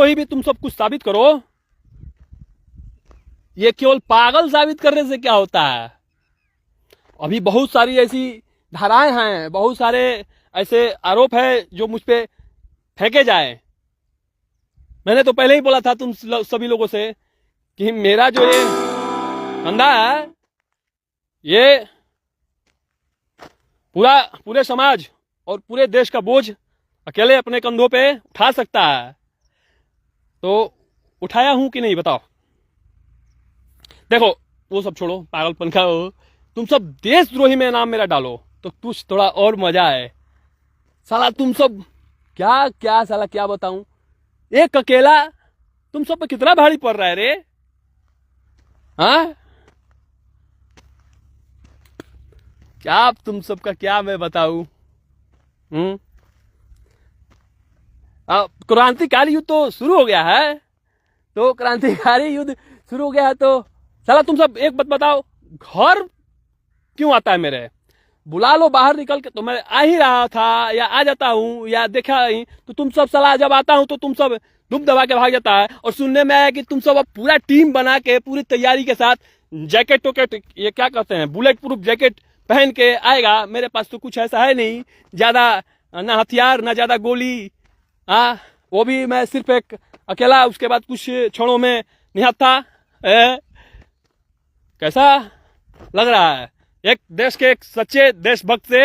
देशद्रोही भी तुम सब कुछ साबित करो। ये केवल पागल साबित करने से क्या होता है? अभी बहुत सारी ऐसी धाराएं हैं, बहुत सारे ऐसे आरोप है जो मुझ पे फेंके जाए। मैंने तो पहले ही बोला था तुम सभी लोगों से कि मेरा जो ये धंधा है ये पूरे समाज और पूरे देश का बोझ अकेले अपने कंधों पे उठा सकता है। तो उठाया हूं कि नहीं बताओ? देखो वो सब छोड़ो, पागलपन का हो। तुम सब देशद्रोही में नाम मेरा डालो तो कुछ थोड़ा और मजा है। साला तुम सब क्या क्या साला क्या बताऊं, एक अकेला तुम सब पे कितना भारी पड़ रहा है रे। हाँ क्या तुम सबका क्या मैं बताऊं। क्रांतिकारी युद्ध तो शुरू हो गया है, तो क्रांतिकारी युद्ध शुरू हो गया है तो साला तुम सब एक बात बताओ, घर क्यों आता है मेरे? बुला लो बाहर निकल के, तो मैं आ ही रहा था या आ जाता हूँ या देखा ही, तो तुम सब साला जब आता हूँ तो तुम सब दुम दबा के भाग जाता है। और सुनने में आया कि तुम सब अब पूरा टीम बना के पूरी तैयारी के साथ जैकेट टोकेट, ये क्या कहते हैं, बुलेट प्रूफ जैकेट पहन के आएगा। मेरे पास तो कुछ ऐसा है नहीं, ज्यादा ना हथियार ना ज्यादा गोली। वो भी मैं सिर्फ एक अकेला, उसके बाद कुछ क्षणों में निहत्था। कैसा लग रहा है एक देश के एक सच्चे देशभक्त से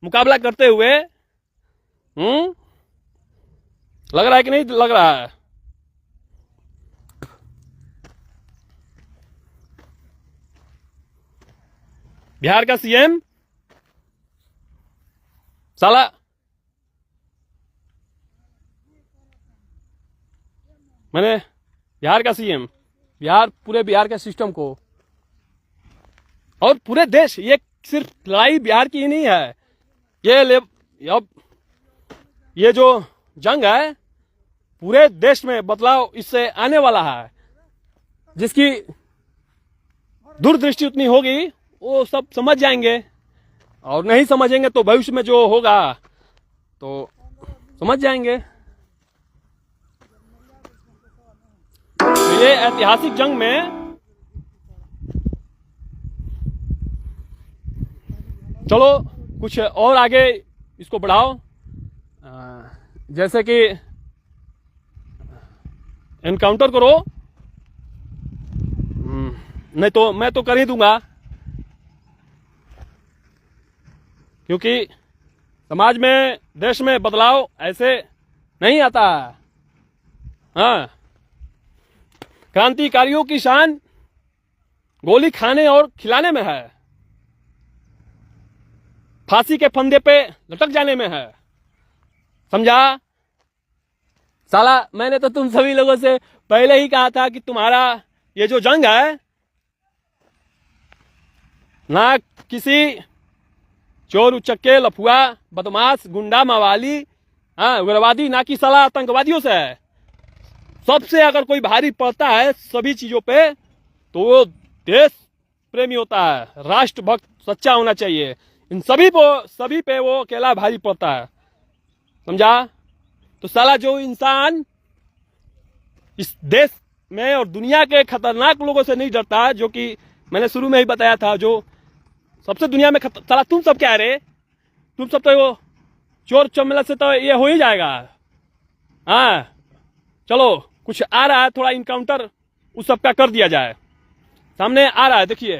मुकाबला करते हुए? लग रहा है कि नहीं लग रहा है? बिहार का सीएम साला मैंने बिहार का सीएम, पूरे बिहार के सिस्टम को और पूरे देश, ये सिर्फ लड़ाई बिहार की ही नहीं है, अब ये जो जंग है पूरे देश में बदलाव इससे आने वाला है। जिसकी दूरदृष्टि उतनी होगी वो सब समझ जाएंगे, और नहीं समझेंगे तो भविष्य में जो होगा तो समझ जाएंगे। तो ये ऐतिहासिक जंग में चलो कुछ और आगे इसको बढ़ाओ, जैसे कि एनकाउंटर करो। नहीं तो मैं तो कर ही दूंगा, क्योंकि समाज में देश में बदलाव ऐसे नहीं आता। हाँ, क्रांतिकारियों की शान गोली खाने और खिलाने में है, फांसी के फंदे पे लटक जाने में है, समझा? साला मैंने तो तुम सभी लोगों से पहले ही कहा था कि तुम्हारा ये जो जंग है ना किसी चोर उचक्के लफुआ बदमाश गुंडा मवाली उग्रवादी ना कि साला आतंकवादियों से है। सबसे अगर कोई भारी पड़ता है सभी चीजों पे तो वो देश प्रेमी होता है, राष्ट्रभक्त सच्चा होना चाहिए। इन सभी पे वो अकेला भारी पड़ता है, समझा? तो साला जो इंसान इस देश में और दुनिया के खतरनाक लोगों से नहीं डरता, जो कि मैंने शुरू में ही बताया था, जो सबसे दुनिया में साला तुम सब क्या रे? तुम सब तो वो चोर चमेला से तो ये हो ही जाएगा। चलो कुछ आ रहा है, थोड़ा इनकाउंटर उस सब का कर दिया जाए। सामने आ रहा है, देखिए।